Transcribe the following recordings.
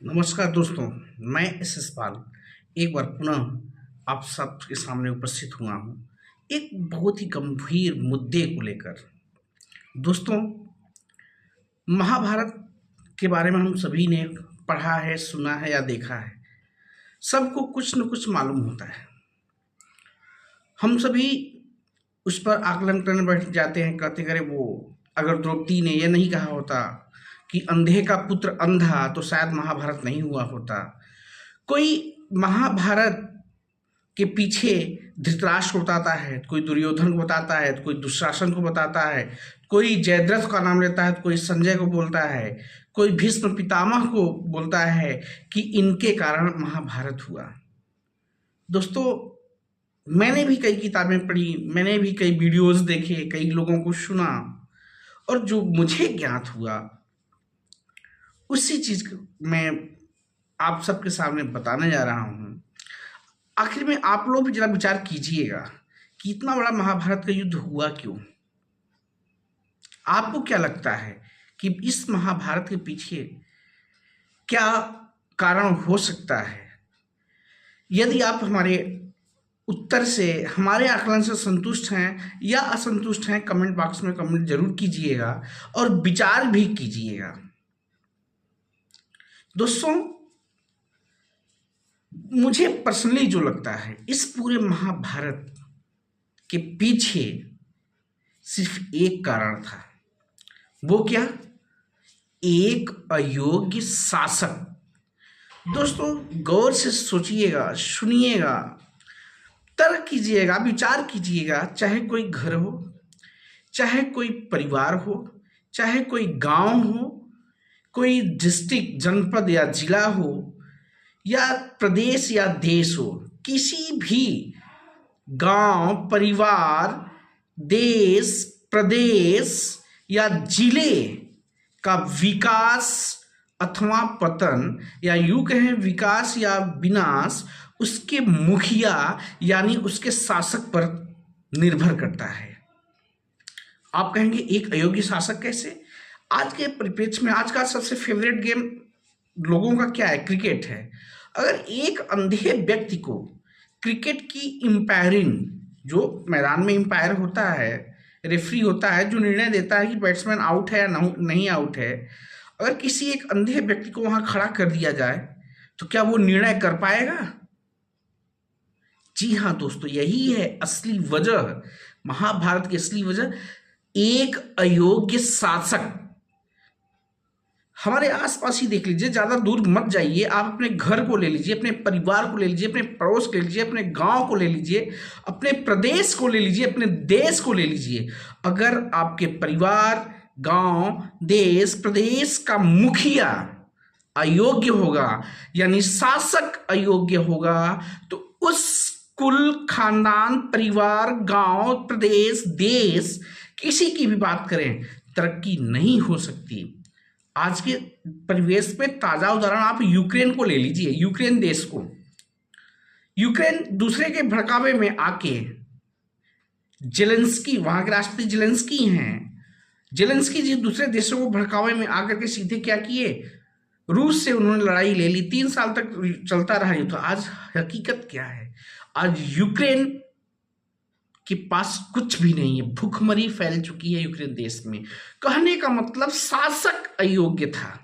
नमस्कार दोस्तों, मैं एस पाल एक बार पुनः आप सबके सामने उपस्थित हुआ हूँ एक बहुत ही गंभीर मुद्दे को लेकर। दोस्तों, महाभारत के बारे में हम सभी ने पढ़ा है, सुना है या देखा है। सबको कुछ न कुछ मालूम होता है। हम सभी उस पर आकलन करने बैठ जाते हैं, कहते करे वो अगर द्रौपदी ने यह नहीं कहा होता कि अंधे का पुत्र अंधा तो शायद महाभारत नहीं हुआ होता। कोई महाभारत के पीछे धृतराष्ट्र को बताता है, कोई दुर्योधन को बताता है, कोई दुशासन को बताता है, कोई जयद्रथ का नाम लेता है, कोई संजय को बोलता है, कोई भीष्म पितामह को बोलता है कि इनके कारण महाभारत हुआ। दोस्तों, मैंने भी कई किताबें पढ़ी, मैंने भी कई वीडियोस देखे, कई लोगों को सुना, और जो मुझे ज्ञात हुआ उसी चीज मैं आप सबके सामने बताने जा रहा हूं। आखिर में आप लोग भी जरा विचार कीजिएगा कि इतना बड़ा महाभारत का युद्ध हुआ क्यों। आपको क्या लगता है कि इस महाभारत के पीछे क्या कारण हो सकता है? यदि आप हमारे उत्तर से, हमारे आकलन से संतुष्ट हैं या असंतुष्ट हैं, कमेंट बॉक्स में कमेंट जरूर कीजिएगा और विचार भी कीजिएगा। दोस्तों, मुझे पर्सनली जो लगता है, इस पूरे महाभारत के पीछे सिर्फ एक कारण था। वो क्या? एक अयोग्य शासक। दोस्तों, गौर से सोचिएगा, सुनिएगा, तर्क कीजिएगा, विचार कीजिएगा। चाहे कोई घर हो, चाहे कोई परिवार हो, चाहे कोई गांव हो, कोई डिस्ट्रिक्ट, जनपद या जिला हो, या प्रदेश या देश हो, किसी भी गांव, परिवार, देश, प्रदेश या जिले का विकास अथवा पतन, या यूं कहें विकास या विनाश, उसके मुखिया यानी उसके शासक पर निर्भर करता है। आप कहेंगे एक अयोग्य शासक कैसे? आज के परिप्रेक्ष्य में आज का सबसे फेवरेट गेम लोगों का क्या है? क्रिकेट है। अगर एक अंधे व्यक्ति को क्रिकेट की अंपायरिंग, जो मैदान में अंपायर होता है, रेफरी होता है, जो निर्णय देता है कि बैट्समैन आउट है या नहीं आउट है, अगर किसी एक अंधे व्यक्ति को वहां खड़ा कर दिया जाए तो क्या वो निर्णय कर पाएगा? जी हाँ दोस्तों, यही है असली वजह, महाभारत की असली वजह, एक अयोग्य शासक। हमारे आसपास ही देख लीजिए, ज्यादा दूर मत जाइए, आप अपने घर को ले लीजिए, अपने परिवार को ले लीजिए, अपने पड़ोस को ले लीजिए, अपने गांव को ले लीजिए, अपने प्रदेश को ले लीजिए, अपने देश को ले लीजिए। अगर आपके परिवार, गांव, देश, प्रदेश का मुखिया अयोग्य होगा, यानी शासक अयोग्य होगा, तो उस कुल, खानदान, परिवार, गांव, प्रदेश, देश, किसी की भी बात करें, तरक्की नहीं हो सकती। आज के परिवेश में ताजा उदाहरण आप यूक्रेन को ले लीजिए, यूक्रेन देश को। यूक्रेन दूसरे के भड़कावे में आके जेलेंस्की, वहां के राष्ट्रपति जेलेंस्की हैं, जेलेंस्की जी दूसरे देशों को भड़कावे में आकर के सीधे क्या किए? रूस से उन्होंने लड़ाई ले ली। 3 साल तक चलता रहा युद्ध। आज हकीकत क्या है? आज यूक्रेन के पास कुछ भी नहीं है, भूखमरी फैल चुकी है यूक्रेन देश में। कहने का मतलब शासक अयोग्य था।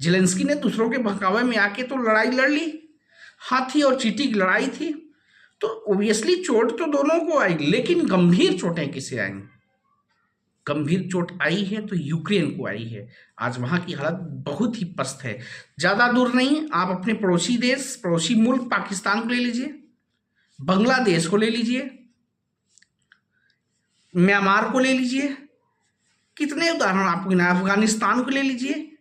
जेलेंस्की ने दूसरों के बहकावे में आके तो लड़ाई लड़ ली, हाथी और चींटी की लड़ाई थी, तो ऑब्वियसली चोट तो दोनों को आई, लेकिन गंभीर चोटें किसे आई? गंभीर चोट आई है तो यूक्रेन को आई है। आज वहां की हालत बहुत ही पस्त है। ज्यादा दूर नहीं, आप अपने पड़ोसी देश, पड़ोसी मुल्क पाकिस्तान को ले लीजिए, बांग्लादेश को ले लीजिए, म्यांमार को ले लीजिए, कितने उदाहरण आपको गिना, अफगानिस्तान को ले लीजिए।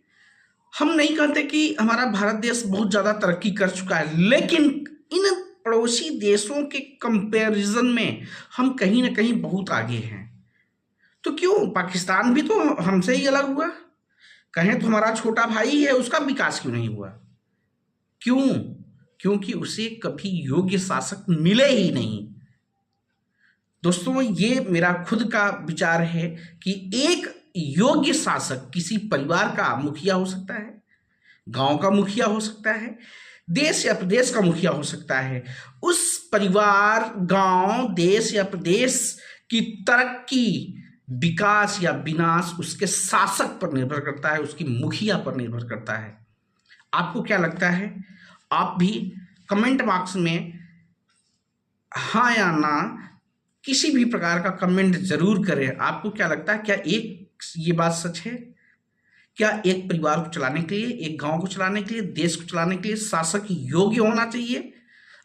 हम नहीं कहते कि हमारा भारत देश बहुत ज्यादा तरक्की कर चुका है, लेकिन इन पड़ोसी देशों के कंपैरिजन में हम कहीं ना कहीं बहुत आगे हैं। तो क्यों पाकिस्तान भी तो हमसे ही अलग हुआ? कहें तो हमारा छोटा भाई है, उसका विकास क्यों नहीं हुआ? क्यों? क्योंकि उसे कभी योग्य शासक मिले ही नहीं। दोस्तों, ये मेरा खुद का विचार है कि एक योग्य शासक किसी परिवार का मुखिया हो सकता है, गांव का मुखिया हो सकता है, देश या प्रदेश का मुखिया हो सकता है। उस परिवार, गांव, देश या प्रदेश की तरक्की, विकास या विनाश उसके शासक पर निर्भर करता है, उसकी मुखिया पर निर्भर करता है। आपको क्या लगता है? आप भी कमेंट बॉक्स में हाँ या ना किसी भी प्रकार का कमेंट जरूर करें। आपको क्या लगता है, क्या ये बात सच है? क्या एक परिवार को चलाने के लिए, एक गांव को चलाने के लिए, देश को चलाने के लिए शासक योग्य होना चाहिए?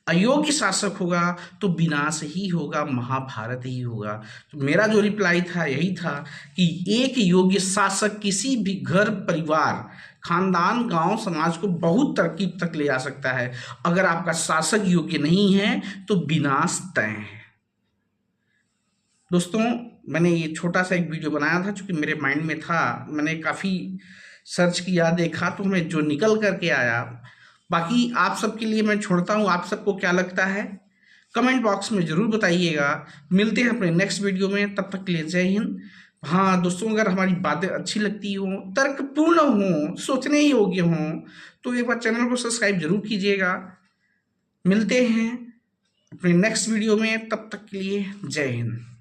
अयोग्य शासक होगा तो विनाश ही होगा, महाभारत ही होगा। तो मेरा जो रिप्लाई था यही था कि एक योग्य शासक किसी भी घर, परिवार, खानदान, गांव, समाज को बहुत तरक्की तक ले जा सकता है। अगर आपका शासक योग्य नहीं है तो विनाश तय है। दोस्तों, मैंने ये छोटा सा एक वीडियो बनाया था, चूंकि मेरे माइंड में था, मैंने काफ़ी सर्च किया, देखा, तो हमें जो निकल करके आया। बाकी आप सबके लिए मैं छोड़ता हूँ, आप सबको क्या लगता है कमेंट बॉक्स में ज़रूर बताइएगा। मिलते हैं अपने नेक्स्ट वीडियो में, तब तक के लिए जय हिंद। हाँ दोस्तों, अगर हमारी बातें अच्छी लगती हों, तर्कपूर्ण हों, सोचने योग्य हों, तो एक बार चैनल को सब्सक्राइब जरूर कीजिएगा। मिलते हैं अपने नेक्स्ट वीडियो में, तब तक के लिए जय हिंद।